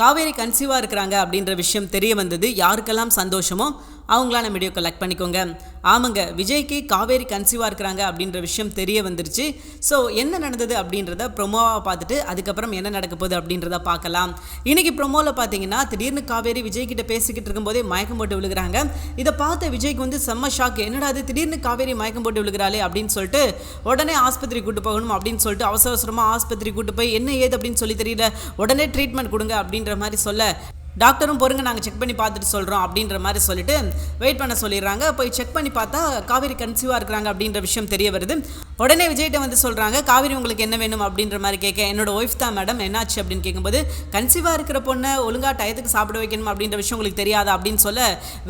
காவேரி கன்சீவாக இருக்கிறாங்க அப்படின்ற விஷயம் தெரிய வந்தது. யாருக்கெல்லாம் சந்தோஷமோ அவங்களாம் நம்ம வீடியோ கலெக்ட் பண்ணிக்கோங்க. ஆமாங்க, விஜய்க்கு காவேரி கன்சீவாக இருக்கிறாங்க அப்படின்ற விஷயம் தெரிய வந்துருச்சு. ஸோ என்ன நடந்தது அப்படின்றத ப்ரொமோவாக பார்த்துட்டு அதுக்கப்புறம் என்ன நடக்க போகுது அப்படின்றத பார்க்கலாம். இன்றைக்கி ப்ரொமோவில் பார்த்தீங்கன்னா திடீர்னு காவேரி விஜய்கிட்ட பேசிக்கிட்டு இருக்கும்போதே மயக்கம் போட்டு விழுகிறாங்க. இதை பார்த்த விஜய்க்கு வந்து செம்ம ஷாக். என்னடா அது திடீர்னு காவேரி மயக்கம் போட்டு விழுகிறாளே அப்படின்னு சொல்லிட்டு உடனே ஆஸ்பத்திரி கூட்டு போகணும் அப்படின்னு சொல்லிட்டு அவசரமாக ஆஸ்பத்திரி கூட்டு போய் என்ன ஏது அப்படின்னு சொல்லி தெரியல, உடனே ட்ரீட்மெண்ட் கொடுங்க அப்படின்ற மாதிரி சொல்ல டாக்டரும் பொறுங்க நாங்கள் செக் பண்ணி பார்த்துட்டு சொல்கிறோம் அப்படின்ற மாதிரி சொல்லிட்டு வெயிட் பண்ண சொல்லிடுறாங்க. போய் செக் பண்ணி பார்த்தா காவேரி கன்சீவாக இருக்கிறாங்க அப்படின்ற விஷயம் தெரிய வருது. உடனே விஜய்கிட்ட வந்து சொல்கிறாங்க, காவேரி உங்களுக்கு என்ன வேணும் அப்படின்ற மாதிரி கேட்க, என்னோட ஒய்ஃப் தான் மேடம், என்னாச்சு அப்படின்னு கேட்கும்போது, கன்சீவாக இருக்கிற பொண்ணை ஒழுங்காக டயத்துக்கு சாப்பிட வைக்கணும் அப்படின்ற விஷயம் உங்களுக்கு தெரியாதா அப்படின்னு சொல்ல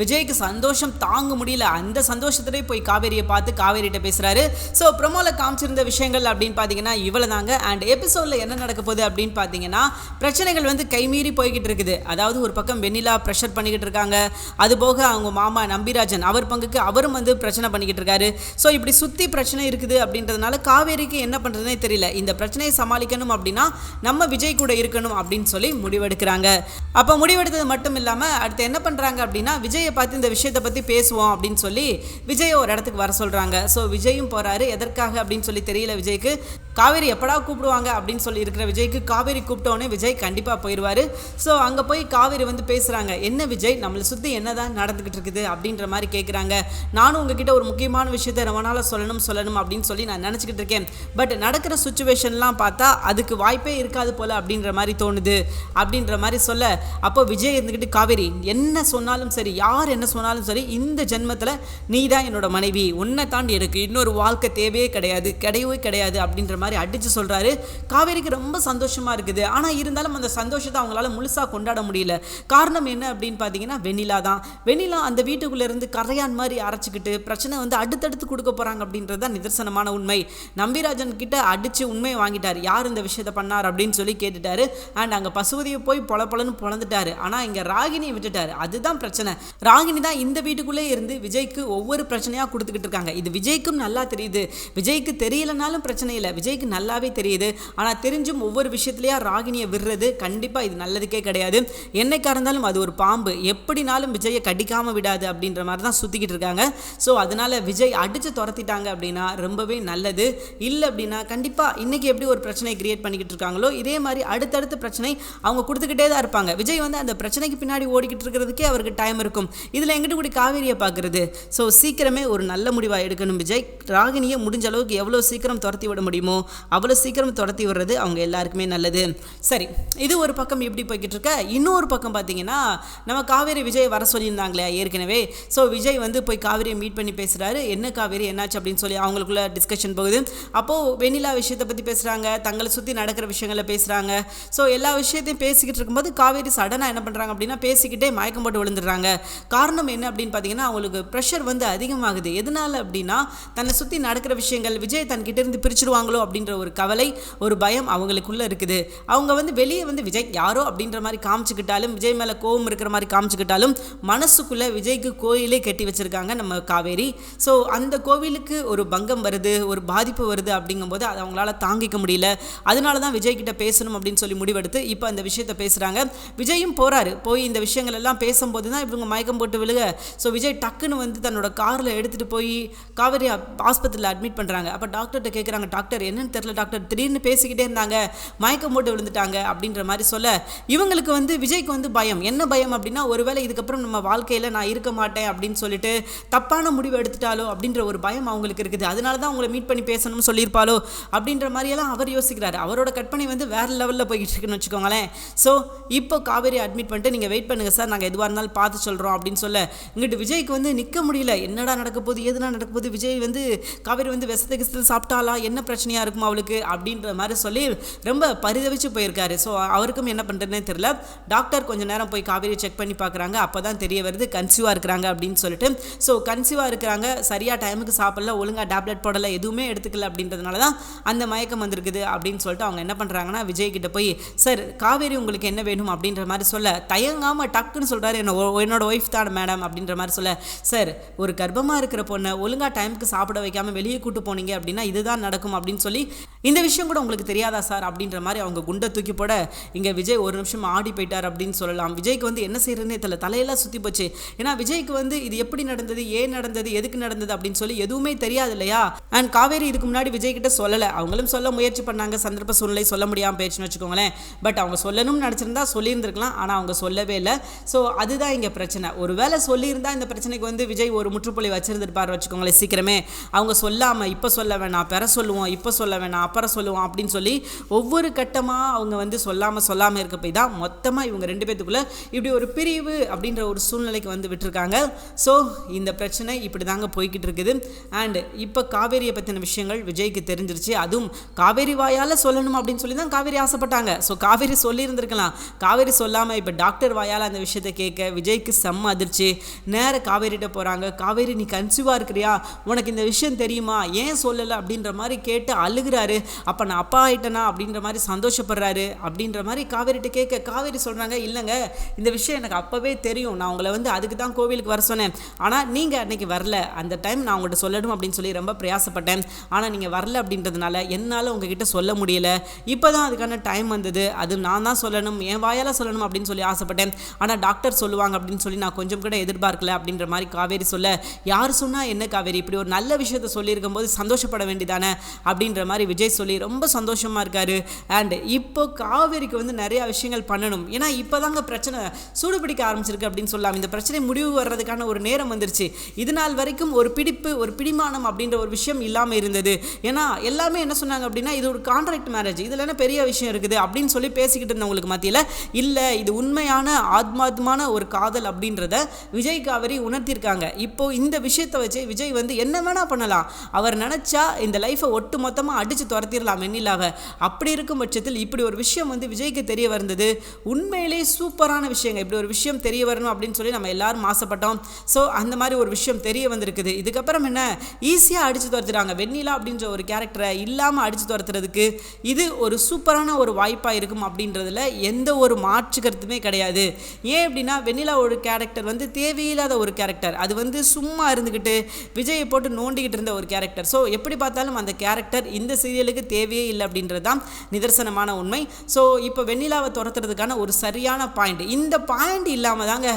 விஜய்க்கு சந்தோஷம் தாங்க முடியல. அந்த சந்தோஷத்திலே போய் காவேரியை பார்த்து காவேரிகிட்ட பேசுகிறாரு. ஸோ ப்ரொமோவில் காமிச்சிருந்த விஷயங்கள் அப்படின்னு பார்த்தீங்கன்னா இவ்வளோ தாங்க. அண்ட் எபிசோடில் என்ன நடக்க போகுது அப்படின்னு பார்த்தீங்கன்னா பிரச்சனைகள் வந்து கைமீறி போய்கிட்டு இருக்குது. அதாவது ஒரு பக்கம் வெண்ணிலா ப்ரெஷர் பண்ணிக்கிட்டு இருக்காங்க. அதுபோக அவங்க மாமா நம்பிராஜன் அவர் பங்குக்கு அவரும் வந்து பிரச்சனை பண்ணிக்கிட்டு இருக்காரு. ஸோ இப்படி சுற்றி பிரச்சனை இருக்குது அப்படின்றதுனால காவேரிக்கு என்ன பண்ணுறதுனே தெரியல. இந்த பிரச்சனையை சமாளிக்கணும் அப்படின்னா நம்ம விஜய் கூட இருக்கணும் அப்படின்னு சொல்லி முடிவெடுக்கிறாங்க. அப்போ முடிவெடுத்தது மட்டும் இல்லாமல் அடுத்து என்ன பண்ணுறாங்க அப்படின்னா விஜயை பார்த்து இந்த விஷயத்தை பற்றி பேசுவோம் அப்படின்னு சொல்லி விஜயை ஒரு இடத்துக்கு வர சொல்கிறாங்க. ஸோ விஜயும் போகிறாரு. எதற்காக அப்படின்னு சொல்லி தெரியல விஜய்க்கு. காவேரி எப்படா கூப்பிடுவாங்க அப்படின்னு சொல்லி இருக்கிற விஜய்க்கு காவேரி கூப்பிட்டோன்னே விஜய் கண்டிப்பாக போயிடுவார். ஸோ அங்கே போய் காவேரி வந்து பேசுகிறாங்க. என்ன விஜய், நம்மளை சுற்றி என்னதான் நடந்துக்கிட்டு இருக்குது அப்படின்ற மாதிரி கேட்குறாங்க. நானும் உங்ககிட்ட ஒரு முக்கியமான விஷயத்தை ரொம்ப நாளாக சொல்லணும் அப்படின்னு சொல்லி நான் நினச்சிக்கிட்டு இருக்கேன். பட் நடக்கிற சுச்சுவேஷன்லாம் பார்த்தா அதுக்கு வாய்ப்பே இருக்காது போல் அப்படின்ற மாதிரி தோணுது அப்படின்ற மாதிரி சொல்ல, அப்போ விஜய் இருந்துக்கிட்டு காவேரி என்ன சொன்னாலும் சரி, யார் என்ன சொன்னாலும் சரி, இந்த ஜென்மத்தில் நீ தான் என்னோட மனைவி, உன்னை தாண்டி எனக்கு இன்னொரு வாழ்க்கை தேவையே கிடையாது அப்படின்ற மாதிரி அடித்து சொல்கிறாரு. காவேரிக்கு ரொம்ப சந்தோஷமாக இருக்குது. ஆனால் இருந்தாலும் அந்த சந்தோஷத்தை அவங்களால முழுசாக கொண்டாட முடியல. காரணம் என்ன அப்படின்னு பார்த்தீங்கன்னா வெண்ணிலா தான். வெண்ணிலா அந்த வீட்டுக்குள்ளே இருந்து கரையான் மாதிரி அரைச்சிக்கிட்டு பிரச்சனை வந்து அடுத்தடுத்து கொடுக்க போகிறாங்க அப்படின்றது தான் நிதர்சனமான உண்மை. நம்பிராஜன் கிட்ட அடித்து உண்மையை வாங்கிட்டார். யார் இந்த விஷயத்தை பண்ணார் அப்படின்னு சொல்லி கேட்டுட்டாரு. அண்ட் அங்கே பசுவதியை போய் பொலன்னு பொழந்துட்டாரு. ஆனால் இங்கே ராகினியை விட்டுட்டாரு. அதுதான் பிரச்சனை. ராகினி தான் இந்த வீட்டுக்குள்ளே இருந்து விஜய்க்கு ஒவ்வொரு பிரச்சனையாக கொடுத்துக்கிட்டு இருக்காங்க. இது விஜய்க்கும் நல்லா தெரியுது. விஜய்க்கு தெரியலனாலும் பிரச்சனை இல்லை, விஜய்க்கு நல்லாவே தெரியுது. ஆனால் தெரிஞ்சும் ஒவ்வொரு விஷயத்துலையா ராகினியை விடுறது கண்டிப்பாக இது நல்லதுக்கே கிடையாது. என்னைக்கா இருந்தாலும் அது ஒரு பாம்பு, எப்படினாலும் விஜயை கடிக்காமல் விடாது அப்படின்ற மாதிரி தான் சுற்றிக்கிட்டு இருக்காங்க. ஸோ அதனால் விஜய் அடித்து துரத்திட்டாங்க அப்படின்னா ரொம்பவே நல்லது. இல்லை அப்படின்னா கண்டிப்பாக இன்றைக்கி எப்படி ஒரு பிரச்சனை கிரியேட் பண்ணிக்கிட்டு இருக்காங்களோ இதே மாதிரி அடுத்தடுத்த பிரச்சனை அவங்க கொடுத்துக்கிட்டே தான் இருப்பாங்க. விஜய் வந்து அந்த பிரச்சனைக்கு பின்னாடி ஓடிக்கிட்டு இருக்கிறதுக்கே அவருக்கு டைம் இருக்கும். இதில் எங்கிட்ட கூடி காவேரியை பார்க்குறது. ஸோ சீக்கிரமே ஒரு நல்ல முடிவாக எடுக்கணும் விஜய். ராகினியை முடிஞ்ச அளவுக்கு எவ்வளோ சீக்கிரம் துரத்தி விட முடியுமோ அவ்வளோ சீக்கிரம் துரத்தி விடுறது அவங்க எல்லாருக்குமே நல்லது. சரி, இது ஒரு பக்கம் எப்படி போய்கிட்டு இருக்க. இன்னொரு பக்கம் பார்த்தீங்கன்னா நம்ம காவேரி விஜய் வர சொல்லியிருந்தாங்களே ஏற்கனவே. ஸோ விஜய் வந்து போய் காவேரியை மீட் பண்ணி பேசுகிறாரு. என்ன காவேரி என்னாச்சு அப்படின்னு சொல்லி அவங்களுக்குள்ள டிஸ்கஷன் போகுது. அப்போது வெண்ணிலா விஷயத்தை பற்றி பேசுகிறாங்க, தங்களை சுற்றி நடக்கிற விஷயங்களை பேசுகிறாங்க. ஸோ எல்லா விஷயத்தையும் பேசிக்கிட்டு இருக்கும்போது காவேரி சடனாக என்ன பண்ணுறாங்க அப்படின்னா பேசிக்கிட்டே மயக்கம் போட்டு விழுந்துடுறாங்க. காரணம் என்ன அப்படின்னு பார்த்தீங்கன்னா அவங்களுக்கு ப்ரெஷர் வந்து அதிகமாகுது. எதனால் அப்படின்னா தன்னை சுற்றி நடக்கிற விஷயங்கள் விஜய் தன்கிட்ட இருந்து பிரிச்சுடுவாங்களோ அப்படின்ற ஒரு கவலை, ஒரு பயம் அவங்களுக்குள்ளே இருக்குது. அவங்க வந்து வெளியே வந்து விஜய் யாரோ அப்படின்ற மாதிரி காமிச்சுக்கிட்டாலும், விஜய் மேலே கோவம் இருக்கிற மாதிரி காமிச்சுக்கிட்டாலும் மனசுக்குள்ளே விஜய்க்கு கோயிலே கட்டி வச்சுருக்காங்க நம்ம காவேரி. ஸோ அந்த கோவிலுக்கு ஒரு பங்கம் வருது, ஒரு பாதிப்பு வருது அப்படிங்கும்போது அதை அவங்களால தாங்கிக்க முடியல. அதனால தான் விஜய்கிட்ட பேசணும் அப்படின்னு சொல்லி முடிவெடுத்து இப்போ அந்த விஷயத்தை பேசுகிறாங்க. விஜயும் போகிறாரு. போய் இந்த விஷயங்கள் எல்லாம் பேசும்போது தான் இவங்க மயக்கம் போட்டு விழுக. ஸோ விஜய் டக்குன்னு வந்து தன்னோட காரில் எடுத்துகிட்டு போய் காவேரி ஆஸ்பத்திரியில் அட்மிட் பண்ணுறாங்க. அப்போ டாக்டர்கிட்ட கேட்குறாங்க, டாக்டர் என்னன்னு தெரியல டாக்டர், திடீர்னு பேசிக்கிட்டே இருந்தாங்க, மயக்கம் போட்டு விழுந்துட்டாங்க அப்படின்ற மாதிரி சொல்ல இவங்களுக்கு வந்து விஜய்க்கு வந்து பயம். என்ன பயம் அப்படின்னா ஒருவேளை இதுக்கப்புறம் நம்ம வாழ்க்கையில் நான் இருக்க மாட்டேன் அப்படின்னு சொல்லிட்டு தப்பான முடிவு எடுத்துட்டாலோ அப்படின்ற ஒரு பயம் அவங்களுக்கு இருக்குது. அதனால தான் அவங்கள மீட் பண்ணி பேசணும்னு சொல்லியிருப்பாலோ அப்படின்ற மாதிரியெல்லாம் அவர் யோசிக்கிறாரு. அவரோட கற்பனை வந்து வேறு லெவலில் போய்கிட்டு இருக்குன்னு வச்சுக்கோங்களேன். ஸோ இப்போ காவேரி அட்மிட் பண்ணிட்டு நீங்கள் வெயிட் பண்ணுங்கள் சார், நாங்கள் எதுவாக இருந்தாலும் பார்த்து சொல்கிறோம் அப்படின்னு சொல்ல இங்கிட்டு விஜய்க்கு வந்து நிற்க முடியல. என்னடா நடக்க போகுது, எதுனா நடக்க போகுது, விஜய் வந்து காவேரி வந்து விஷத்தை சாப்பிட்டாலா, என்ன பிரச்சனையாக இருக்கும் அவளுக்கு அப்படின்ற மாதிரி சொல்லி ரொம்ப பரிதவிச்சு போயிருக்காரு. ஸோ அவருக்கும் என்ன பண்ணுறதுனே தெரியல. டாக்டர் டாக்டர் கொஞ்ச நேரம் போய் காவேரி செக் பண்ணி பார்க்குறாங்க. அப்போ தான் தெரிய வருது கன்சீவாக இருக்கிறாங்க அப்படின்னு சொல்லிட்டு. ஸோ கன்சீவாக இருக்கிறாங்க, சரியாக டைமுக்கு சாப்பிடல, ஒழுங்காக டேப்லெட் போடலை, எதுவுமே எடுத்துக்கல அப்படின்றதுனால தான் அந்த மயக்கம் வந்திருக்குது அப்படின்னு சொல்லிட்டு அவங்க என்ன பண்ணுறாங்கன்னா விஜய் கிட்ட போய், சார் காவேரி உங்களுக்கு என்ன வேணும் அப்படின்ற மாதிரி சொல்ல, தயங்காமல் டக்குன்னு சொல்கிறாரு, என்னோட ஒய்ஃப் தான் மேடம் அப்படின்ற மாதிரி சொல்ல, சார் ஒரு கர்ப்பமாக இருக்கிற பொண்ணை ஒழுங்காக டைமுக்கு சாப்பிட வைக்காமல் வெளியே கூட்டு போனீங்க அப்படின்னா இதுதான் நடக்கும் அப்படின்னு சொல்லி, இந்த விஷயம் கூட உங்களுக்கு தெரியாதா சார் அப்படின்ற மாதிரி அவங்க குண்டை தூக்கி போட, இங்கே விஜய் ஒரு நிமிஷம் ஆடி போயிட்டார் அப்படின்னு சொல்லலாம். விஜய்க்கு வந்து என்ன செய்யறதுனே தெரியல, தலையெல்லாம் சுற்றி போச்சு. ஏன்னா விஜய்க்கு வந்து இது எப்படி நடந்தது, ஏன் நடந்தது, எதுக்கு நடந்தது அப்படின்னு சொல்லி எதுவுமே தெரியாது இல்லையா. அண்ட் காவேரி இதுக்கு முன்னாடி விஜய் கிட்ட சொல்லலை, அவங்களும் சொல்ல முயற்சி பண்ணாங்க, சந்தர்ப்ப சூழ்நிலை சொல்ல முடியாமல் போயிடுச்சுன்னு வச்சுக்கோங்களேன். பட் அவங்க சொல்லணும்னு நினச்சிருந்தா சொல்லியிருந்திருக்கலாம், ஆனால் அவங்க சொல்லவே இல்லை. ஸோ அதுதான் இங்கே பிரச்சனை. ஒரு வேளை சொல்லியிருந்தா இந்த பிரச்சனைக்கு வந்து விஜய் ஒரு முற்றுப்புள்ளி வச்சிருந்துருப்பார் வச்சுக்கோங்களேன் சீக்கிரமே. அவங்க சொல்லாமல் இப்போ சொல்ல வேணாம், பெற சொல்லுவோம், இப்போ சொல்ல வேணாம், அப்புறம் சொல்லுவோம் அப்படின்னு சொல்லி ஒவ்வொரு கட்டமாக அவங்க வந்து சொல்லாமல் இருக்க போய் தான் மொத்தமாக இவங்க 2 பேத்துக்குள்ளே இப்படி ஒரு பிரிவு அப்படின்ற ஒரு சூழ்நிலைக்கு வந்து விட்டுருக்காங்க. ஸோ இந்த பிரச்சனை இப்படி தாங்க போய்கிட்டு இருக்குது. அண்ட் இப்போ காவேரியை பற்றின விஷயங்கள் விஜய்க்கு தெரிஞ்சிருச்சு. அதுவும் காவேரி வாயால் சொல்லணும் அப்படின்னு சொல்லி தான் காவேரி ஆசைப்பட்டாங்க. ஸோ காவேரி சொல்லியிருந்திருக்கலாம், காவேரி சொல்லாமல் இப்போ டாக்டர் வாயால் அந்த விஷயத்தை கேட்க விஜய்க்கு செம்ம அதிர்ச்சி. நேர காவேரிகிட்ட போகிறாங்க, காவேரி நீ கன்சீவாக இருக்கிறியா, உனக்கு இந்த விஷயம் தெரியுமா, ஏன் சொல்லலை அப்படின்ற மாதிரி கேட்டு அழுகிறாரு. அப்போ நான் அப்பா ஆகிட்டேனா அப்படின்ற மாதிரி சந்தோஷப்படுறாரு. அப்படின்ற மாதிரி காவேரிகிட்ட கேட்க காவேரி சொல்கிறாங்க, இல்லைங்க இந்த விஷயம் எனக்கு அப்போவே தெரியும், நான் உங்களை வந்து அதுக்கு தான் கோவிலுக்கு வர சொன்னேன், ஆனால் நீங்கள் அன்றைக்கி வரல, அந்த டைம் நான் உங்கள்கிட்ட சொல்லணும் அப்படின்னு சொல்லி ரொம்ப பிரயாசப்பட்டேன், ஆனால் நீங்கள் வரல அப்படின்றதுனால என்னால் உங்ககிட்ட சொல்ல முடியலை. இப்போ தான் அதுக்கான டைம் வந்தது, அது நான் தான் சொல்லணும், என் வாயால் சொல்லணும் அப்படின்னு சொல்லி ஆசைப்பட்டேன், ஆனால் டாக்டர் சொல்லுவாங்க அப்படின்னு சொல்லி நான் கொஞ்சம் கூட எதிர்பார்க்கல அப்படின்ற மாதிரி காவேரி சொல்ல, யார் சொன்னால் என்ன காவேரி, இப்படி ஒரு நல்ல விஷயத்த சொல்லியிருக்கும் போது சந்தோஷப்பட வேண்டியதானே அப்படின்ற மாதிரி விஜய் சொல்லி ரொம்ப சந்தோஷமாக இருக்காரு. அண்ட் இப்போ காவேரிக்கு வந்து நிறையா விஷயங்கள் பண்ணணும், ஏன்னா இப்போ தாங்க பிரச்சனை சூடுபிடிக்க ஆரம்பிச்சிருக்கு அப்படின்னு சொல்லலாம். இந்த பிரச்சனை முடிவு வர்றதுக்கான ஒரு நேரம் வந்துருச்சு. இது நாள் வரைக்கும் ஒரு பிடிப்பு, ஒரு பிடிமானம் அப்படின்ற ஒரு விஷயம் இல்லாமல் இருந்தது. ஏன்னா எல்லாமே என்ன சொன்னாங்க அப்படின்னா இது ஒரு கான்ட்ராக்ட் மேரேஜ், இதில் என்ன பெரிய விஷயம் இருக்குது அப்படின்னு சொல்லி பேசிக்கிட்டு இருந்தவங்களுக்கு மத்தியில், இல்லை இது உண்மையான ஆத்மாத்மான ஒரு காதல் அப்படின்றத விஜய் காவேரி உணர்த்திருக்காங்க. இப்போ இந்த விஷயத்தை வச்சு விஜய் வந்து என்ன வேணா பண்ணலாம், அவர் நினைச்சா இந்த லைஃபை ஒட்டு மொத்தமாக அடித்து துரத்திடலாம் வெண்ணிலாவை. அப்படி இருக்கும் பட்சத்தில் இப்படி ஒரு விஷயம் வந்து விஜய்க்கு தெரிய வந்தது உண்மையிலே சூப்பரான விஷயங்க. இப்படி ஒரு விஷயம் தெரிய வரணும் அப்படின்னு சொல்லி நம்ம எல்லாரும் ஆசைப்பட்டோம். ஸோ அந்த மாதிரி ஒரு விஷயம் தெரிய வந்திருக்குது. இதுக்கப்புறம் என்ன ஈஸியாக அடித்து துரத்துறாங்க, வெண்ணிலா அப்படின்ற ஒரு கேரக்டரை இல்லாமல் அடித்து துரத்துறதுக்கு இது ஒரு சூப்பரான ஒரு வாய்ப்பாக இருக்கும் அப்படின்றதுல எந்த ஒரு மாற்று கருத்துமே கிடையாது. ஏன் அப்படின்னா வெண்ணிலா ஒரு கேரக்டர் வந்து தேவையில்லாத ஒரு கேரக்டர், அது வந்து சும்மா இருந்துக்கிட்டு விஜயை போட்டு நோண்டிக்கிட்டு இருந்த ஒரு கேரக்டர். ஸோ எப்படி பார்த்தாலும் அந்த கேரக்டர் இந்த சீரியலுக்கு தேவையே இல்லை அப்படின்றது தான் நிதர்சனமான உண்மை. ஸோ இப்போ வெண்ணிலாவை துரத்துறதுக்கான ஒரு சரியான பாயிண்ட், இந்த பாயிண்ட் இல்லாமல் தாங்க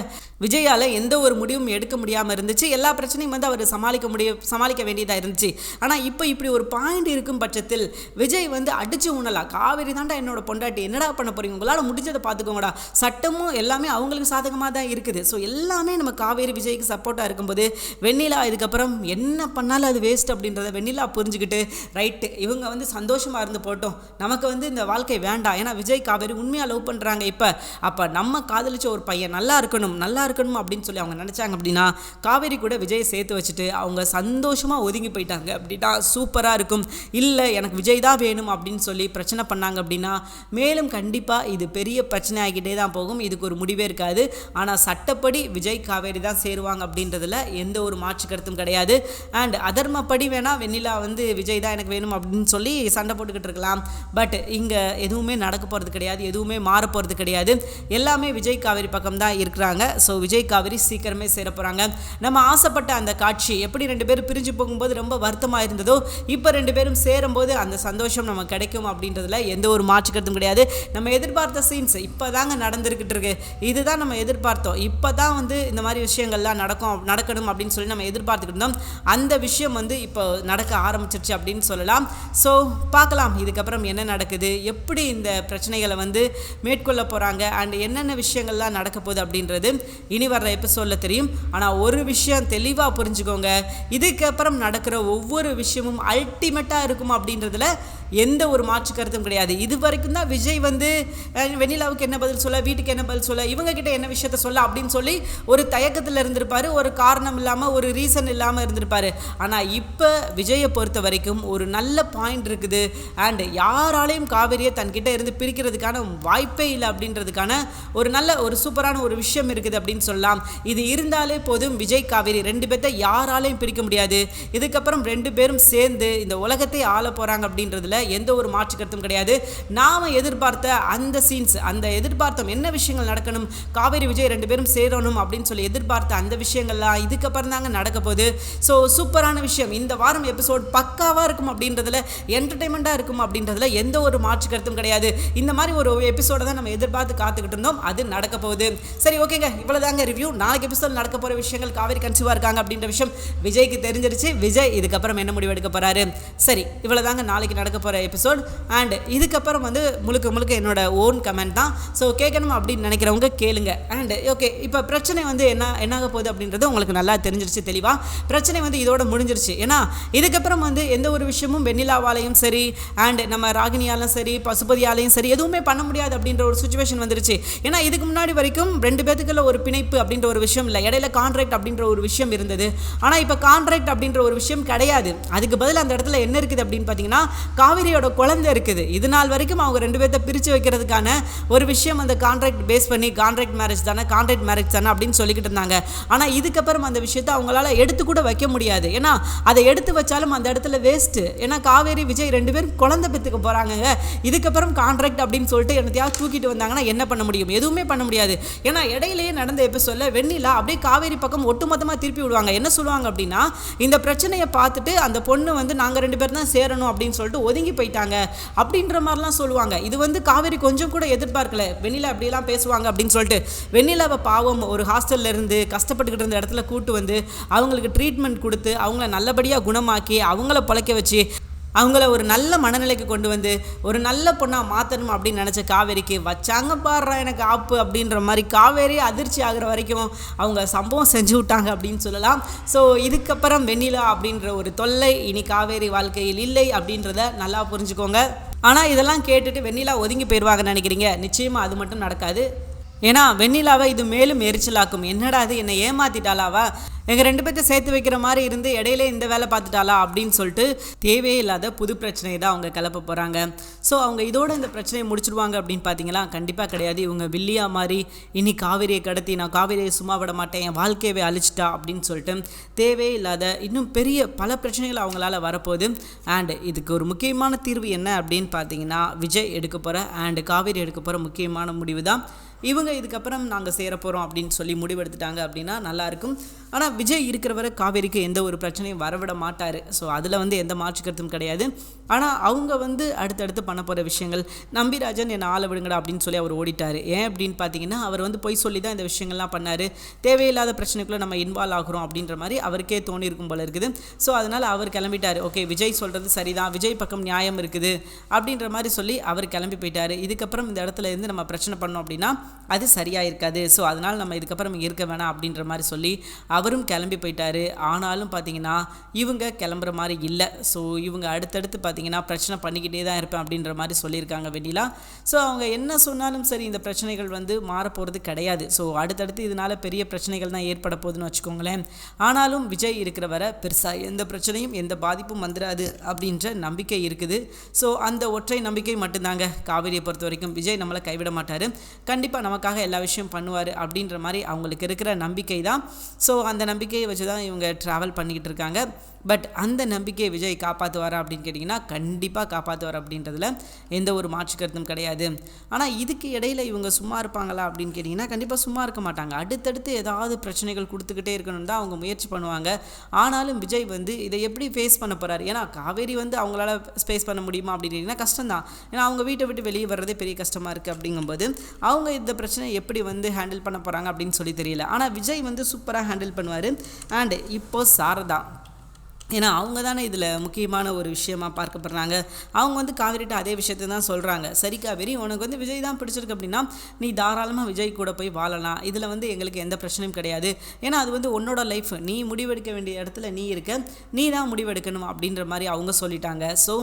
விஜயால் எந்த ஒரு முடிவும் எடுக்க முடியாமல் இருந்துச்சு. எல்லா பிரச்சனையும் வந்து அவர் சமாளிக்க வேண்டியதாக இருந்துச்சு. ஆனால் இப்போ இப்படி ஒரு பாயிண்ட் இருக்கும் பட்சத்தில் விஜய் வந்து அடிச்சு உணலாம், காவேரி தாண்டா என்னோட பொண்டாட்டி, என்னடா பண்ண போறீங்க, உங்களால் முடிஞ்சதை பார்த்துக்கோங்கடா, சட்டமும் எல்லாமே அவங்களுக்கு சாதகமாக தான் இருக்குது. ஸோ எல்லாமே நம்ம காவேரி விஜய்க்கு சப்போர்ட்டாக இருக்கும்போது வெண்ணிலா இதுக்கப்புறம் என்ன பண்ணாலும் அது வேஸ்ட் அப்படின்றத வெண்ணிலா புரிஞ்சுக்கிட்டு, ரைட்டு இவங்க வந்து சந்தோஷமாக இருந்து போட்டோம், நமக்கு வந்து இந்த வாழ்க்கை வேண்டாம், ஏன்னா விஜய் காவேரி உண்மையாக லவ் பண்ணுறாங்க, இப்போ அப்போ நம்ம காதலிச்ச ஒரு பையன் நல்லா இருக்கணும் அப்படின்னு சொல்லி அவங்க நினச்சாங்க அப்படின்னா காவேரி கூட விஜய் சேர்த்து வச்சுட்டு அவங்க சந்தோஷமாக ஒதுங்கி போயிட்டாங்க அப்படின்னா சூப்பராக இருக்கும். இல்லை எனக்கு விஜய் தான் வேணும் அப்படின்னு சொல்லி பிரச்சனை பண்ணாங்க அப்படின்னா மேலும் கண்டிப்பாக இது பெரிய பிரச்சனை ஆகிக்கிட்டே தான் போகும், இதுக்கு ஒரு முடிவே இருக்காது. ஆனால் சட்டப்படி விஜய் காவேரி தான் சேருவாங்க அப்படின்றதுல எந்த ஒரு மாற்று கருத்தும் கிடையாது. அண்ட் அதர்மப்படி வேணால் வெண்ணிலா வந்து விஜய் தான் எனக்கு வேணும் அப்படின்னு சொல்லி சண்டை போட்டுக்கிட்டு இருக்கலாம். பட் இங்கே எதுவுமே நடக்க போகிறது கிடையாது, எதுவுமே மாற போகிறது கிடையாது, எல்லாமே விஜய் காவேரி பக்கம் தான் இருக்கிறாங்க. ஸோ விஜய் காவேரி சீக்கிரமே சேர போகிறாங்க. நம்ம ஆசைப்பட்ட அந்த காட்சி எப்படி 2 பேரும் பிரிஞ்சு போகும்போது ரொம்ப வருத்தமாக இருந்ததோ, இப்போ 2 பேரும் சேரும்போது அந்த சந்தோஷம் நமக்கு கிடைக்கும் அப்படின்றதுல எந்த ஒரு மாற்று கருத்தும் கிடையாது. நம்ம எதிர்பார்த்த சீன்ஸ் இப்போ தாங்க நடந்துருக்கிட்டு இருக்கு, இதுதான் நம்ம எதிர்பார்த்தோம். இப்போ தான் வந்து இந்த மாதிரி விஷயங்கள்லாம் நடக்கணும் அப்படின்னு சொல்லி நம்ம எதிர்பார்த்துக்கிட்டு இருந்தோம். அந்த விஷயம் வந்து இப்போ நடக்க ஆரம்பிச்சிருச்சு அப்படின்னு சொல்லலாம். ஸோ பார்க்கலாம் இதுக்கப்புறம் என்ன நடக்குது, எப்படி இந்த பிரச்சனைகளை வந்து மேற்கொள்ள போகிறாங்க, அண்ட் என்னென்ன விஷயங்கள்லாம் நடக்க போகுது அப்படின்றது இனி வர்ற எபிசோடில் தெரியும். ஆனால் ஒரு விஷயம் தெளிவாக புரிஞ்சுக்கோங்க, இதுக்கப்புறம் நடக்கிற ஒவ்வொரு விஷயமும் அல்டிமேட்டாக இருக்கும் அப்படின்றதுல எந்த ஒரு மாற்று கருத்தும் கிடையாது. இது வரைக்கும் தான் விஜய் வந்து வெண்ணிலாவுக்கு என்ன பதில் சொல்ல, வீட்டுக்கு என்ன பதில் சொல்ல, இவங்க கிட்ட என்ன விஷயத்த சொல்ல அப்படின்னு சொல்லி ஒரு தயக்கத்தில் இருந்திருப்பாரு, ஒரு காரணம் இல்லாமல் ஒரு ரீசன் இல்லாமல் இருந்திருப்பாரு. ஆனால் இப்போ விஜயை பொறுத்த வரைக்கும் ஒரு நல்ல பாயிண்ட் இருக்குது. அண்ட் யாராலையும் காவேரியை தன்கிட்ட இருந்து பிரிக்கிறதுக்கான வாய்ப்பே இல்லை அப்படின்றதுக்கான ஒரு நல்ல ஒரு சூப்பரான ஒரு விஷயம் இருக்குது அப்படின்னு சொல்லலாம். இது இருந்தாலே போதும், விஜய் காவேரி 2 பேர்த்த யாராலையும் பிரிக்க முடியாது. இதுக்கப்புறம் 2 பேரும் சேர்ந்து இந்த உலகத்தை ஆள போகிறாங்க அப்படின்றதுல எந்த ஒரு மாற்று கருத்தும் கிடையாது. நாம் எதிர்பார்த்த அந்த சீன்ஸ், அந்த எதிர்பார்த்தோம் என்ன விஷயங்கள் நடக்கணும், காவேரி விஜய் 2 பேரும் சேரணும் அப்படின்னு சொல்லி எதிர்பார்த்த அந்த விஷயங்கள்லாம் இதுக்கப்புறம் தாங்க நடக்க போகுது. ஸோ சூப்பரான விஷயம். இந்த வாரம் எபிசோட் பக்காவாக இருக்கும் அப்படின்றதுல, என்டர்டைன்மெண்ட்டாக இருக்கும் அப்படின்றதுல எந்த ஒரு மாற்று கருத்தும் கிடையாது. இந்த மாதிரி ஒரு எபிசோட தான் நம்ம எதிர்பார்த்து காத்துக்கிட்டு இருந்தோம். அது நடக்க போகுது. சரி, ஓகேங்க, இவ்வளோதாங்க ரிவ்யூ. நாளைக்கு எபிசோட் நடக்க போகிற விஷயங்கள், காவேரி கன்சீவாக இருக்காங்க அப்படின்ற விஷயம் விஜய்க்கு தெரிஞ்சிருச்சு. விஜய் இதுக்கப்புறம் என்ன முடிவு எடுக்க போகிறாரு. சரி, இவ்வளோதாங்க நாளைக்கு நடக்க போகிற எபிசோட். அண்ட் இதுக்கப்புறம் வந்து முழுக்க முழுக்க என்னோட ஓன் கமெண்ட் தான். ஸோ கேட்கணும் அப்படின்னு நினைக்கிறவங்க கேளுங்க. அண்ட் ஓகே, இப்போ பிரச்சனை வந்து என்னாக போகுது அப்படின்றது உங்களுக்கு நல்லா தெரிஞ்சிருச்சு தெளிவாக. பிரச்சனை வந்து இதோட முடிஞ்சிருச்சு. ஏன்னா இதுக்கப்புறம் வந்து எந்த ஒரு விஷயமும் வெண்ணிலாவாலையும் சரி, அண்ட் நம்ம ராகினியாலும் சரி, பசுபதியாலையும் சரி எதுவுமே பண்ண முடியாது அப்படின்ற ஒரு சுச்சுவேஷன் வந்துருச்சு. ஏன்னா இதுக்கு முன்னாடி வரைக்கும் 2 பேத்துக்குள்ள ஒரு பிணைப்பு அப்படின்ற ஒரு விஷயம் இல்லை, இடையில கான்ட்ராக்ட் அப்படின்ற ஒரு விஷயம் இருந்தது. ஆனால் இப்போ கான்ட்ராக்ட் அப்படின்ற ஒரு விஷயம் கிடையாது. அதுக்கு பதில் அந்த இடத்துல என்ன இருக்குது அப்படின்னு பார்த்தீங்கன்னா, காவிரியோட குழந்தை இருக்குது. இது நாள் வரைக்கும் அவங்க 2 பேர்த்த பிரித்து வைக்கிறதுக்கான ஒரு விஷயம் அந்த கான்ட்ராக்ட் பேஸ் பண்ணி, கான்ட்ராக்ட் மேரேஜ் தானே அப்படின்னு சொல்லிக்கிட்டு இருந்தாங்க. ஆனால் இதுக்கப்புறம் அந்த விஷயத்தை அவங்களால எடுத்து கூட வைக்க முடியாது. ஏன்னா அதை எடுத்து வச்சாலும் அந்த இடத்துல வேஸ்ட்டு. ஏன்னா காவேரி விஜய் 2 பேரும் குழந்தை பெற்றுக்க போகிறாங்க. இதுக்கப்புறம் கான்ட்ராக்ட் அப்படின்னு சொல்லிட்டு என்னத்தையாவது தூக்கிட்டு வந்தாங்கன்னா என்ன பண்ண முடியும்? எதுவுமே பண்ண முடியாது. ஏன்னா இடையிலேயே நடந்த எபிசோட்ல வெண்ணிலா அப்படியே காவேரி பக்கம் ஒட்டுமொத்தமாக திருப்பி விடுவாங்க. என்ன சொல்லுவாங்க அப்படின்னா, இந்த பிரச்சனையை பார்த்துட்டு அந்த பொண்ணு வந்து நாங்கள் 2 பேர் தான் சேரணும் அப்படின்னு சொல்லிட்டு ஒதுங்கி போயிட்டாங்க அப்படின்ற மாதிரிலாம் சொல்லுவாங்க. இது வந்து காவேரி கொஞ்சம் கூட எதிர்பார்க்கல, வெண்ணிலா அப்படியெல்லாம் பேசுவாங்க அப்படின்னு சொல்லிட்டு. வெண்ணிலாவை பாவம் ஒரு ஹாஸ்டல்ல இருந்து கஷ்டப்பட்டுக்கிட்டு இருந்த இடத்துல கூட்டு வந்து அவங்களுக்கு ட்ரீட்மெண்ட் கொடுத்து அவங்கள நல்லபடியாக குணமாக்கி அவங்கள பழைக்க வச்சு அவங்கள ஒரு நல்ல மனநிலைக்கு கொண்டு வந்து ஒரு நல்ல பொண்ணாக மாற்றணும் அப்படின்னு நினச்ச காவேரிக்கு வச்சாங்க பாடுறா எனக்கு ஆப்பு அப்படின்ற மாதிரி காவேரி அதிர்ச்சி ஆகிற வரைக்கும் அவங்க சம்பவம் செஞ்சு விட்டாங்க அப்படின்னு சொல்லலாம். ஸோ இதுக்கப்புறம் வெண்ணிலா அப்படின்ற ஒரு தொல்லை இனி காவேரி வாழ்க்கையில் இல்லை அப்படின்றத நல்லா புரிஞ்சுக்கோங்க. ஆனால் இதெல்லாம் கேட்டுட்டு வெண்ணிலா ஒதுங்கி போயிடுவாங்கன்னு நினைக்கிறீங்க? நிச்சயமாக அது மட்டும் நடக்காது. ஏன்னா வெண்ணிலாவை இது மேலும் எரிச்சலாக்கும். என்னடா அது, என்னை ஏமாத்திட்டாலாவா, எங்கள் 2 பேர்த்த சேர்த்து வைக்கிற மாதிரி இருந்து இடையிலே இந்த வேலை பார்த்துட்டாளா அப்படின்னு சொல்லிட்டு தேவையே இல்லாத புது பிரச்சனையை தான் அவங்க கிளப்ப போகிறாங்க. ஸோ அவங்க இதோட இந்த பிரச்சனையை முடிச்சிடுவாங்க அப்படின்னு பார்த்தீங்களா? கண்டிப்பாக கிடையாது. இவங்க வில்லியா மாதிரி இனி காவேரியை கடத்தி நான் காவேரியை சும்மா விட மாட்டேன், என் வாழ்க்கையவே அழிச்சிட்டா அப்படின்னு சொல்லிட்டு தேவையே இல்லாத இன்னும் பெரிய பல பிரச்சனைகள் அவங்களால வரப்போகுது. அண்ட் இதுக்கு ஒரு முக்கியமான தீர்வு என்ன அப்படின்னு பார்த்தீங்கன்னா, விஜய் எடுக்க போகிற அண்ட் காவேரி எடுக்க போகிற முக்கியமான முடிவு தான். இவங்க இதுக்கப்புறம் நாங்கள் சேர போகிறோம் அப்படின்னு சொல்லி முடிவெடுத்துட்டாங்க அப்படின்னா நல்லாயிருக்கும். ஆனால் விஜய் இருக்கிறவரை காவேரிக்கு எந்த ஒரு பிரச்சனையும் வரவிட மாட்டார். ஸோ அதில் வந்து எந்த மாற்றுக்கருத்தும் கிடையாது. ஆனால் அவங்க வந்து அடுத்தடுத்து பண்ண போகிற விஷயங்கள், நம்பிராஜன் என்னை ஆள விடுங்கடா அப்படின்னு சொல்லி அவர் ஓடிட்டார். ஏன் அப்படின்னு பார்த்தீங்கன்னா, அவர் வந்து பொய் சொல்லி தான் இந்த விஷயங்கள்லாம் பண்ணார். தேவையில்லாத பிரச்சனைக்குள்ளே நம்ம இன்வால்வ் ஆகிறோம் அப்படின்ற மாதிரி அவருக்கே தோணியிருக்கும் போல இருக்குது. ஸோ அதனால் அவர் கிளம்பிட்டார். ஓகே, விஜய் சொல்கிறது சரிதான், விஜய் பக்கம் நியாயம் இருக்குது அப்படின்ற மாதிரி சொல்லி அவர் கிளம்பி போயிட்டார். இதுக்கப்புறம் இந்த இடத்துல இருந்து நம்ம பிரச்சனை பண்ணோம் அப்படின்னா அது சரியாக இருக்காது. ஸோ அதனால் நம்ம இதுக்கப்புறம் இருக்க வேணாம் அப்படின்ற மாதிரி சொல்லி அவரும் கிளம்பி போயிட்டார். ஆனாலும் பார்த்தீங்கன்னா இவங்க கிளம்புற மாதிரி இல்லை. ஸோ இவங்க அடுத்தடுத்து பார்த்தீங்கன்னா பிரச்சனை பண்ணிக்கிட்டே தான் இருப்பேன் அப்படின்ற மாதிரி சொல்லியிருக்காங்க வெண்ணிலா. ஸோ அவங்க என்ன சொன்னாலும் சரி, இந்த பிரச்சனைகள் வந்து மாறப்போகிறது கிடையாது. ஸோ அடுத்தடுத்து இதனால் பெரிய பிரச்சனைகள் தான் ஏற்பட போகுதுன்னு வச்சுக்கோங்களேன். ஆனாலும் விஜய் இருக்கிற வரை பெருசாக எந்த பிரச்சனையும் எந்த பாதிப்பும் வந்துடாது அப்படின்ற நம்பிக்கை இருக்குது. ஸோ அந்த ஒற்றை நம்பிக்கை மட்டும்தாங்க காவேரியை பொறுத்த வரைக்கும். விஜய் நம்மளை கைவிட மாட்டார், கண்டிப்பாக நமக்காக எல்லா விஷயம் பண்ணுவார் அப்படின்ற மாதிரி அவங்களுக்கு இருக்கிற நம்பிக்கை தான். ஸோ அந்த நம்பிக்கையை வச்சு தான் இவங்க ட்ராவல் பண்ணிக்கிட்டு இருக்காங்க. பட் அந்த நம்பிக்கையை விஜய் காப்பாற்றுவாரா அப்படின்னு கேட்டிங்கன்னா கண்டிப்பாக காப்பாற்றுவார் அப்படின்றதுல எந்த ஒரு மாற்று கருத்தும் கிடையாது. ஆனால் இதுக்கு இடையில் இவங்க சும்மா இருப்பாங்களா அப்படின்னு கேட்டிங்கன்னா கண்டிப்பாக சும்மா இருக்க மாட்டாங்க. அடுத்தடுத்து ஏதாவது பிரச்சனைகள் கொடுத்துக்கிட்டே இருக்கணும்னு தான் அவங்க முயற்சி பண்ணுவாங்க. ஆனாலும் விஜய் வந்து இதை எப்படி ஃபேஸ் பண்ண போகிறாரு? ஏன்னா காவேரி வந்து அவங்களால ஃபேஸ் பண்ண முடியுமா அப்படின்னு கேட்டிங்கன்னா கஷ்டம்தான். ஏன்னா அவங்க வீட்டை விட்டு வெளியே வர்றதே பெரிய கஷ்டமாக இருக்குது. அப்படிங்கும்போது அவங்க இந்த பிரச்சனை எப்படி வந்து ஹேண்டில் பண்ண போகிறாங்க அப்படின்னு சொல்லி தெரியல. ஆனால் விஜய் வந்து சூப்பராக ஹேண்டில் பண்ணுவார். அண்ட் இப்போது சாரதா, ஏன்னா அவங்க தானே இதில் முக்கியமான ஒரு விஷயமா பார்க்கப்படுறாங்க. அவங்க வந்து காவேரிட்ட அதே விஷயத்தை தான் சொல்கிறாங்க. சரி காவேரி, உனக்கு வந்து விஜய் தான் பிடிச்சிருக்கு அப்படின்னா நீ தாராளமாக விஜய் கூட போய் வாழலாம், இதில் வந்து எங்களுக்கு எந்த பிரச்சனையும் கிடையாது. ஏன்னா அது வந்து உன்னோட லைஃப், நீ முடிவெடுக்க வேண்டிய இடத்துல நீ இருக்க, நீ தான் முடிவெடுக்கணும் அப்படின்ற மாதிரி அவங்க சொல்லிட்டாங்க. ஸோ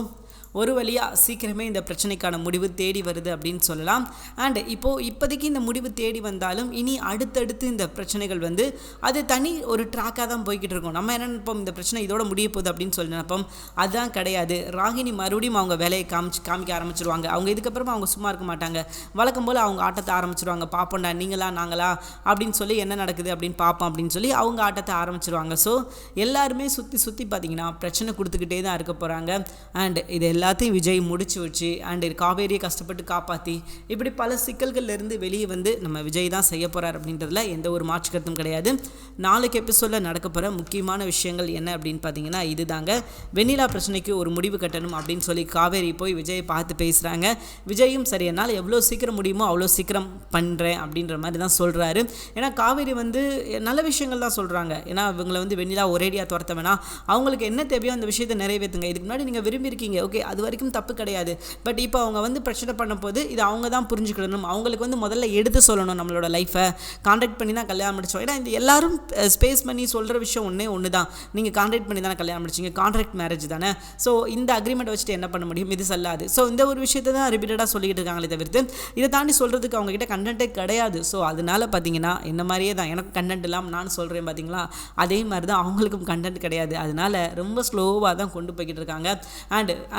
ஒரு வழியாக சீக்கிரமே இந்த பிரச்சனைக்கான முடிவு தேடி வருது அப்படின்னு சொல்லலாம். அண்ட் இப்போதைக்கு இந்த முடிவு தேடி வந்தாலும் இனி அடுத்தடுத்து இந்த பிரச்சனைகள் வந்து அது தனி ஒரு ட்ராக்காக தான் போய்கிட்டு இருக்கும். நம்ம என்ன நினைப்போம், இந்த பிரச்சனை இதோட முடிய போகுது அப்படின்னு சொல்லி நினைப்போம். அதுதான் கிடையாது. ராகினி மறுபடியும் அவங்க வேலையை காமிக்க ஆரம்பிச்சிருவாங்க. அவங்க இதுக்கப்புறமா அவங்க சும்மா இருக்க மாட்டாங்க. வழக்கம் போல் அவங்க ஆட்டத்தை ஆரம்பிச்சிருவாங்க. பார்ப்போம்டா நீங்களா நாங்களா அப்படின்னு சொல்லி என்ன நடக்குது அப்படின்னு பார்ப்போம் அப்படின்னு சொல்லி அவங்க ஆட்டத்தை ஆரம்பிச்சிருவாங்க. ஸோ எல்லாருமே சுற்றி பார்த்தீங்கன்னா பிரச்சனை கொடுத்துக்கிட்டே தான் இருக்க போகிறாங்க. அண்ட் இது எல்லாத்தையும் விஜய் முடிச்சு வச்சு அண்ட் காவேரியை கஷ்டப்பட்டு காப்பாற்றி இப்படி பல சிக்கல்கள்லேருந்து வெளியே வந்து நம்ம விஜய் தான் செய்ய போகிறார் அப்படின்றதுல எந்த ஒரு மாற்று கருத்தும் கிடையாது. நாளைக்கு எபிசோடில் நடக்க போகிற முக்கியமான விஷயங்கள் என்ன அப்படின்னு பார்த்தீங்கன்னா இது தாங்க. வெண்ணிலா பிரச்சனைக்கு ஒரு முடிவு கட்டணும் அப்படின்னு சொல்லி காவேரி போய் விஜயை பார்த்து பேசுகிறாங்க. விஜயும் சரி என்னால் எவ்வளோ சீக்கிரம் முடியுமோ அவ்வளோ சீக்கிரம் பண்ணுறேன் அப்படின்ற மாதிரி தான் சொல்கிறாரு. ஏன்னா காவேரி வந்து நல்ல விஷயங்கள் தான் சொல்கிறாங்க. ஏன்னா இவங்களை வந்து வெண்ணிலா ஒரேடியாக துரத்த வேணாம், அவங்களுக்கு என்ன தேவையோ அந்த விஷயத்தை நிறைவேற்றுங்க. இதுக்கு முன்னாடி நீங்கள் விரும்பியிருக்கீங்க, ஓகே, அது வரைக்கும் தப்பு கிடையாது. பட் இப்போ அவங்க வந்து பிரச்சனை பண்ணும்போது இது அவங்க தான் புரிஞ்சுக்கணும். அவங்களுக்கு வந்து முதல்ல எடுத்து சொல்லணும் நம்மளோட லைஃப்பை. கான்டாக்ட் பண்ணி தான் கல்யாணம் முடிச்சோம். ஏன்னா இந்த எல்லாரும் ஸ்பேஸ் பண்ணி சொல்கிற விஷயம் ஒன்று தான். நீங்கள் கான்ட்ராக்ட் பண்ணி தானே கல்யாணம் முடிச்சிங்க, கான்ட்ராக்ட் மேரேஜ் தானே. ஸோ இந்த அக்ரிமெண்ட் வச்சுட்டு என்ன பண்ண முடியும், இது சொல்லாது. ஸோ இந்த ஒரு விஷயத்தை தான் ரிப்பீட்டடாக சொல்லிக்கிட்டு இருக்காங்களே தவிர்த்து இதை தாண்டி சொல்கிறதுக்கு அவங்ககிட்ட கண்டென்ட்டே கிடையாது. ஸோ அதனால பார்த்தீங்கன்னா என்ன மாதிரியே தான் எனக்கு கண்டென்ட் இல்லாமல் நான் சொல்கிறேன் பார்த்தீங்களா, அதே மாதிரி தான் அவங்களுக்கும் கண்டென்ட் கிடையாது. அதனால ரொம்ப ஸ்லோவாக தான் கொண்டு போய்கிட்டு இருக்காங்க.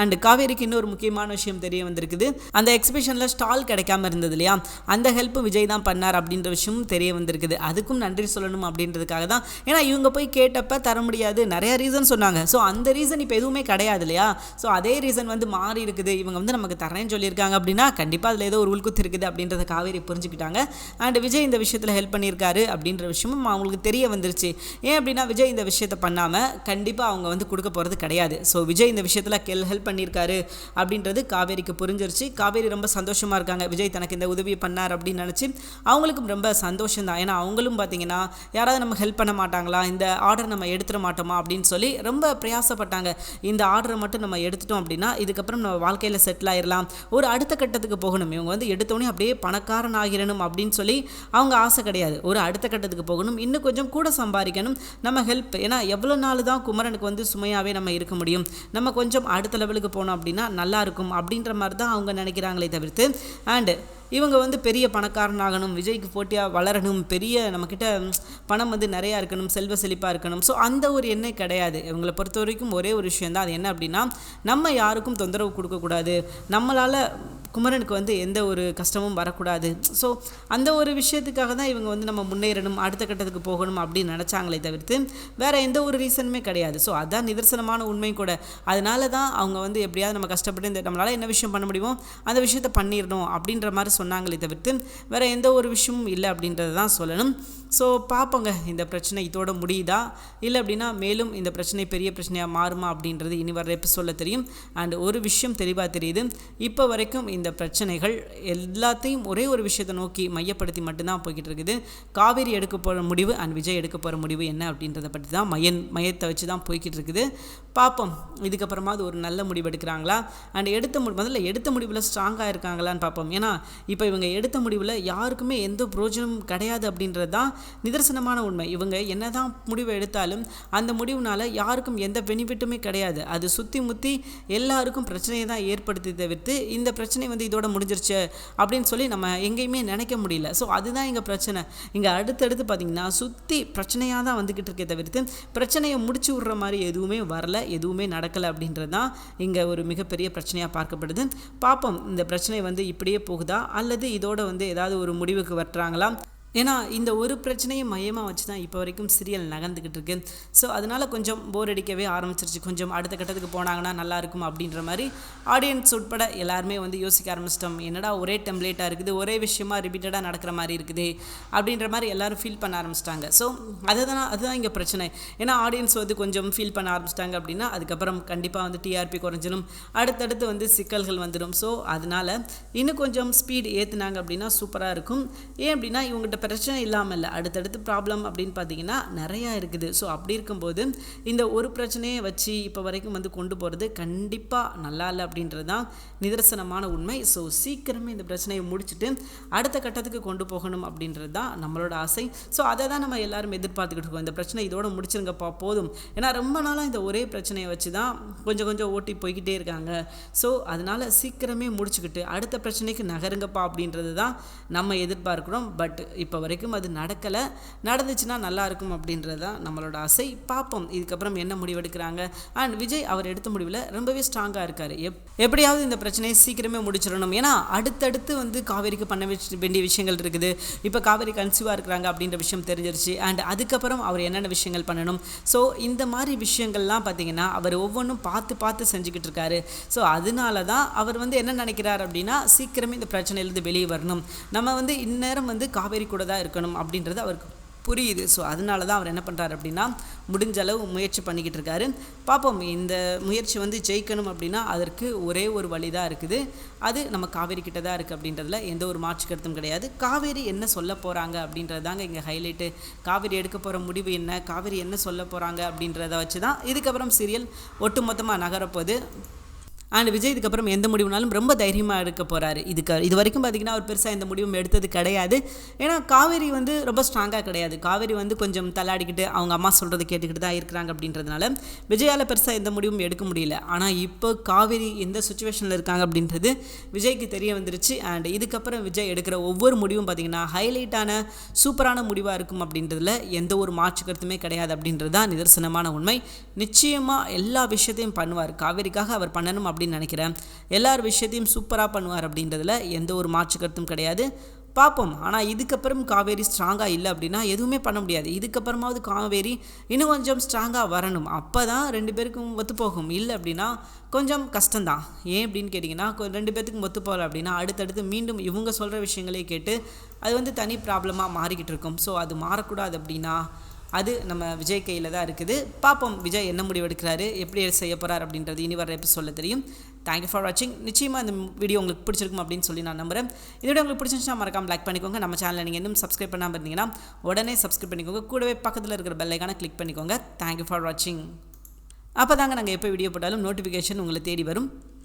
அண்ட் காவேரிக்கு இன்னொரு முக்கியமான விஷயம் தெரிய வந்திருக்குது. அந்த எக்ஸிபிஷனில் ஸ்டால் கிடைக்காம இருந்தது இல்லையா, அந்த ஹெல்ப் விஜய் தான் பண்ணார் அப்படின்ற விஷயமும் தெரிய வந்திருக்குது. அதுக்கும் நன்றி சொல்லணும் அப்படின்றதுக்காக தான். ஏன்னா இவங்க போய் கேட்டப்ப தர முடியாது நிறைய ரீசன் சொன்னாங்க. ஸோ அந்த ரீசன் இப்போ எதுவுமே கிடையாது இல்லையா. ஸோ அதே ரீசன் வந்து மாறி இருக்குது. இவங்க வந்து நமக்கு தரேன்னு சொல்லியிருக்காங்க அப்படின்னா கண்டிப்பாக அதில் ஏதோ ஒரு உள்குத்து இருக்குது அப்படின்றத காவேரி புரிஞ்சுக்கிட்டாங்க. அண்ட் விஜய் இந்த விஷயத்தில் ஹெல்ப் பண்ணியிருக்காரு அப்படின்ற விஷயமும் அவங்களுக்கு தெரிய வந்துருச்சு. ஏன் அப்படின்னா விஜய் இந்த விஷயத்தை பண்ணாமல் கண்டிப்பாக அவங்க வந்து கொடுக்க போகிறது கிடையாது. ஸோ விஜய் இந்த விஷயத்தில் ஹெல்ப் பண்ணியிருக்காரு அப்படின்றது காவேரிக்கு புரிஞ்சிருச்சு. காவேரி ரொம்ப சந்தோஷமாக இருக்காங்க. விஜய் தனக்கு இந்த உதவியை பண்ணார் அப்படின்னு நினச்சி அவங்களுக்கும் ரொம்ப சந்தோஷம் தான். ஏன்னா அவங்களும் பார்த்தீங்கன்னா யாராவது நம்ம ஹெல்ப் பண்ண மாட்டாங்களா, இந்த ஆர்டர் நம்ம எடுத்துட மாட்டோமா அப்படின்னு சொல்லி ரொம்ப பிரயாசப்பட்டாங்க. இந்த ஆர்டரை மட்டும் நம்ம எடுத்துட்டோம் அப்படின்னா இதுக்கப்புறம் நம்ம வாழ்க்கையில் செட்டில் ஆயிடலாம், ஒரு அடுத்த கட்டத்துக்கு போகணும். இவங்க வந்து எடுத்தோடனே அப்படியே பணக்காரன் ஆகிடணும் அப்படின்னு சொல்லி அவங்க ஆசை கிடையாது. ஒரு அடுத்த கட்டத்துக்கு போகணும், இன்னும் கொஞ்சம் கூட சம்பாதிக்கணும், நம்ம ஹெல்ப். ஏன்னா எவ்வளோ நாள் தான் குமரனுக்கு வந்து சுமையாகவே நம்ம இருக்க முடியும், நம்ம கொஞ்சம் அடுத்த லெவலுக்கு போனோம் அப்படின்னா நல்லாயிருக்கும் அப்படின்ற மாதிரி தான் அவங்க நினைக்கிறாங்களே தவிர்த்து அண்டு இவங்க வந்து பெரிய பணக்காரனாகணும், விஜய்க்கு போட்டியாக வளரணும், பெரிய நம்மக்கிட்ட பணம் வந்து நிறையா இருக்கணும், செல்வ செழிப்பாக இருக்கணும். ஸோ அந்த ஒரு எண்ணம் கிடையாது. இவங்களை பொறுத்த வரைக்கும் ஒரே ஒரு விஷயம் தான். அது என்ன அப்படின்னா நம்ம யாருக்கும் தொந்தரவு கொடுக்கக்கூடாது, நம்மளால் குமரனுக்கு வந்து எந்த ஒரு கஷ்டமும் வரக்கூடாது. ஸோ அந்த ஒரு விஷயத்துக்காக தான் இவங்க வந்து நம்ம முன்னேறணும், அடுத்த கட்டத்துக்கு போகணும் அப்படின்னு நினச்சாங்களே தவிர்த்து வேறு எந்த ஒரு ரீசனுமே கிடையாது. ஸோ அதுதான் நிதர்சனமான உண்மை கூட. அதனால தான் அவங்க வந்து எப்படியாவது நம்ம கஷ்டப்பட்டு இந்த நம்மளால் என்ன விஷயம் பண்ண முடியுமோ அந்த விஷயத்த பண்ணிடணும் அப்படின்ற மாதிரி சொன்னாங்களே தவிர்த்து வேறு எந்த ஒரு விஷயமும் இல்லை அப்படின்றத தான் சொல்லணும். ஸோ பார்ப்போங்க இந்த பிரச்சனை இதோட முடியுதா இல்லை அப்படின்னா மேலும் இந்த பிரச்சனை பெரிய பிரச்சனையாக மாறுமா அப்படின்றது இனி வர எபிசோடில் தெரியும். அண்ட் ஒரு விஷயம் தெளிவாக தெரியுது, இப்போ வரைக்கும் இந்த பிரச்சனைகள் எல்லாத்தையும் ஒரே ஒரு விஷயத்தை நோக்கி மையப்படுத்தி மட்டும்தான் போய்கிட்டு இருக்குது. காவேரி எடுக்க போகிற முடிவு அண்ட் விஜய் எடுக்க போகிற முடிவு என்ன அப்படின்றத பற்றி தான் மையத்தை வச்சு தான் போய்கிட்டு இருக்குது. பார்ப்போம் இதுக்கப்புறமா அது ஒரு நல்ல முடிவு எடுக்கிறாங்களா அண்ட் முதல்ல எடுத்த முடிவில் ஸ்ட்ராங்காக இருக்காங்களான்னு பார்ப்போம். ஏன்னா இப்போ இவங்க எடுத்த முடிவில் யாருக்குமே எந்த பிரயோஜனமும் கிடையாது அப்படின்றது தான் நிதர்சனமான உண்மை. இவங்க என்ன தான் முடிவை எடுத்தாலும் அந்த முடிவுனால யாருக்கும் எந்த பெனிஃபிட்டுமே கிடையாது. அது சுற்றி முற்றி எல்லாருக்கும் பிரச்சனையை தான் ஏற்படுத்தி தவிர்த்து இந்த பிரச்சனை வந்து இதோட முடிஞ்சிருச்சு அப்படின்னு சொல்லி நம்ம எங்கேயுமே நினைக்க முடியல. ஸோ அதுதான் இங்கே பிரச்சனை. இங்கே அடுத்தடுத்து பார்த்திங்கன்னா சுற்றி பிரச்சனையாக தான் வந்துக்கிட்டு இருக்கே தவிர்த்து பிரச்சனையை முடிச்சு விட்ற மாதிரி எதுவுமே வரல, எதுவுமே நடக்கலை அப்படின்றது தான் இங்கே ஒரு மிகப்பெரிய பிரச்சனையாக பார்க்கப்படுது. பார்ப்போம் இந்த பிரச்சனை வந்து இப்படியே போகுதா அல்லது இதோட வந்து ஏதாவது ஒரு முடிவுக்கு வட்டுறாங்களா. ஏன்னா இந்த ஒரு பிரச்சனையை மையமாக வச்சு தான் இப்போ வரைக்கும் சீரியல் நகர்ந்துக்கிட்டு இருக்கு. ஸோ அதனால் கொஞ்சம் போர் அடிக்கவே ஆரம்பிச்சிருச்சு. கொஞ்சம் அடுத்த கட்டத்துக்கு போனாங்கன்னா நல்லாயிருக்கும் அப்படின்ற மாதிரி ஆடியன்ஸ் உட்பட எல்லாருமே வந்து யோசிக்க ஆரம்பிச்சிட்டோம். என்னடா ஒரே டெம்ப்ளேட்டாக இருக்குது, ஒரே விஷயமா ரிப்பீட்டடாக நடக்கிற மாதிரி இருக்குது அப்படின்ற மாதிரி எல்லோரும் ஃபீல் பண்ண ஆரம்பிச்சிட்டாங்க. ஸோ அதுதான் இங்கே பிரச்சனை. ஏன்னா ஆடியன்ஸ் வந்து கொஞ்சம் ஃபீல் பண்ண ஆரம்பிச்சிட்டாங்க அப்படின்னா அதுக்கப்புறம் கண்டிப்பாக வந்து டிஆர்பி குறைஞ்சிடும், அடுத்தடுத்து வந்து சிக்கல்கள் வந்துடும். ஸோ அதனால் இன்னும் கொஞ்சம் ஸ்பீட் ஏற்றுனாங்க அப்படின்னா சூப்பராக இருக்கும். ஏன் அப்படின்னா இவங்ககிட்ட பிரச்சனை இல்லாமல் இல்லை, அடுத்தடுத்து ப்ராப்ளம் அப்படின்னு பார்த்தீங்கன்னா நிறையா இருக்குது. ஸோ அப்படி இருக்கும்போது இந்த ஒரு பிரச்சனையை வச்சு இப்போ வரைக்கும் வந்து கொண்டு போகிறது கண்டிப்பாக நல்லா இல்லை அப்படின்றது தான் நிதர்சனமான உண்மை. ஸோ சீக்கிரமே இந்த பிரச்சனையை முடிச்சுட்டு அடுத்த கட்டத்துக்கு கொண்டு போகணும் அப்படின்றது தான் நம்மளோட ஆசை. ஸோ அதை தான் நம்ம எல்லாரும் எதிர்பார்த்துக்கிட்டு இருக்கோம். இந்த பிரச்சனை இதோட முடிச்சிருங்கப்பா போதும். ஏன்னா ரொம்ப நாளாக இந்த ஒரே பிரச்சனையை வச்சு தான் கொஞ்சம் கொஞ்சம் ஓட்டி போய்கிட்டே இருக்காங்க. ஸோ அதனால் சீக்கிரமே முடிச்சுக்கிட்டு அடுத்த பிரச்சனைக்கு நகருங்கப்பா அப்படின்றது தான் நம்ம எதிர்பார்க்குறோம். பட் இப்போ வரைக்கும் அது நடக்கலை. நடந்துச்சுன்னா நல்லாயிருக்கும் அப்படின்றது தான் நம்மளோட ஆசை. பார்ப்போம் இதுக்கப்புறம் என்ன முடிவெடுக்கிறாங்க. அண்ட் விஜய் அவர் எடுத்த முடிவில் ரொம்பவே ஸ்ட்ராங்காக இருக்கார். எப்படியாவது இந்த பிரச்சனையை சீக்கிரமே முடிச்சிடணும். ஏன்னா அடுத்தடுத்து வந்து காவேரிக்கு பண்ண வேண்டிய விஷயங்கள் இருக்குது. இப்போ காவேரி கன்சீவாக இருக்கிறாங்க அப்படின்ற விஷயம் தெரிஞ்சிருச்சு. அண்ட் அதுக்கப்புறம் அவர் என்னென்ன விஷயங்கள் பண்ணணும். ஸோ இந்த மாதிரி விஷயங்கள்லாம் பார்த்தீங்கன்னா அவர் ஒவ்வொன்றும் பார்த்து பார்த்து செஞ்சுக்கிட்டு இருக்காரு. ஸோ அதனால தான் அவர் வந்து என்ன நினைக்கிறார் அப்படின்னா சீக்கிரமே இந்த பிரச்சனையிலேருந்து வெளியே வரணும், நம்ம வந்து இந்நேரம் வந்து காவேரி கூட தான் இருக்கணும் அப்படின்றது அவருக்கு புரியுது. ஸோ அதனால தான் அவர் என்ன பண்ணுறாரு அப்படின்னா முடிஞ்ச அளவு முயற்சி பண்ணிக்கிட்டு இருக்காரு. பார்ப்போம், இந்த முயற்சி வந்து ஜெயிக்கணும் அப்படின்னா அதற்கு ஒரே ஒரு வழி தான் இருக்குது. அது நம்ம காவேரி கிட்ட தான் இருக்குது அப்படின்றதுல எந்த ஒரு மாற்று கருத்தும் கிடையாது. காவேரி என்ன சொல்ல போகிறாங்க அப்படின்றது தாங்க இங்கே ஹைலைட்டு. காவேரி எடுக்க போகிற முடிவு என்ன, காவேரி என்ன சொல்ல போகிறாங்க அப்படின்றத வச்சு தான் இதுக்கப்புறம் சீரியல் ஒட்டுமொத்தமாக நகரப்போகுது. அண்ட் விஜய் இதுக்கப்புறம் எந்த முடிவுனாலும் ரொம்ப தைரியமாக எடுக்க போகிறாரு. இது வரைக்கும் பார்த்திங்கன்னா அவர் பெருசாக எந்த முடிவும் எடுத்தது கிடையாது. ஏன்னா காவேரி வந்து ரொம்ப ஸ்ட்ராங்காக கிடையாது. காவேரி வந்து கொஞ்சம் தள்ளாடிக்கிட்டு அவங்க அம்மா சொல்கிறது கேட்டுக்கிட்டு தான் இருக்கிறாங்க அப்படின்றதுனால விஜயால் பெருசாக எந்த முடிவும் எடுக்க முடியல. ஆனால் இப்போ காவேரி எந்த சுச்சுவேஷனில் இருக்காங்க அப்படின்றது விஜய்க்கு தெரிய வந்துருச்சு. அண்ட் இதுக்கப்புறம் விஜய் எடுக்கிற ஒவ்வொரு முடிவும் பார்த்திங்கன்னா ஹைலைட்டான சூப்பரான முடிவாக இருக்கும் அப்படின்றதுல எந்த ஒரு மாற்று கருத்துமே கிடையாது அப்படின்றது தான் நிதர்சனமான உண்மை. நிச்சயமாக எல்லா விஷயத்தையும் பண்ணுவார். காவேரிக்காக அவர் பண்ணணும் அப்படின்னு நினைக்கிறேன். எல்லார் விஷயத்தையும் சூப்பராக பண்ணுவார் அப்படின்றதுல எந்த ஒரு மாற்று கருத்தும் கிடையாது. பார்ப்போம். ஆனால் இதுக்கப்புறம் காவேரி ஸ்ட்ராங்காக இல்லை அப்படின்னா எதுவுமே பண்ண முடியாது. இதுக்கப்புறமாவது காவேரி இன்னும் கொஞ்சம் ஸ்ட்ராங்காக வரணும். அப்போ தான் ரெண்டு பேருக்கும் ஒத்து போகும். இல்லை அப்படின்னா கொஞ்சம் கஷ்டம்தான். ஏன் அப்படின்னு கேட்டிங்கன்னா ரெண்டு பேர்த்துக்கும் ஒத்து போகல அப்படின்னா அடுத்தடுத்து மீண்டும் இவங்க சொல்கிற விஷயங்களே கேட்டு அது வந்து தனி ப்ராப்ளமாக மாறிக்கிட்டு இருக்கும். ஸோ அது மாறக்கூடாது அப்படின்னா அது நம்ம விஜய் கையில் தான் இருக்குது. பார்ப்போம் விஜய் என்ன முடிவு எடுக்கிறாரு, எப்படி செய்ய போகிறார் அப்படின்றது இனி வர எபிசோடில் தெரியும். தேங்க்யூ ஃபார் வாட்சிங். நிச்சயமாக இந்த வீடியோ உங்களுக்கு பிடிச்சிருக்கும் அப்படின்னு சொல்லி நான் நம்புகிறேன். இதோட உங்களுக்கு பிடிச்சிருந்துச்சுன்னா மறக்காமல் லைக் பண்ணிக்கோங்க. நம்ம சேனலில் நீங்கள் இன்னும் சப்ஸ்கிரைப் பண்ணாமல் இருந்தீங்கன்னா உடனே சப்ஸ்கிரைப் பண்ணிக்கோங்க. கூடவே பக்கத்தில் இருக்கிற பெல் ஐக்கானை கிளிக் பண்ணிக்கோங்க. தேங்க்யூ ஃபார் வாட்சிங். அப்போ தாங்க நாங்கள் எப்போ வீடியோ போட்டாலும் நோட்டிஃபிகேஷன் உங்களை தேடி வரும்.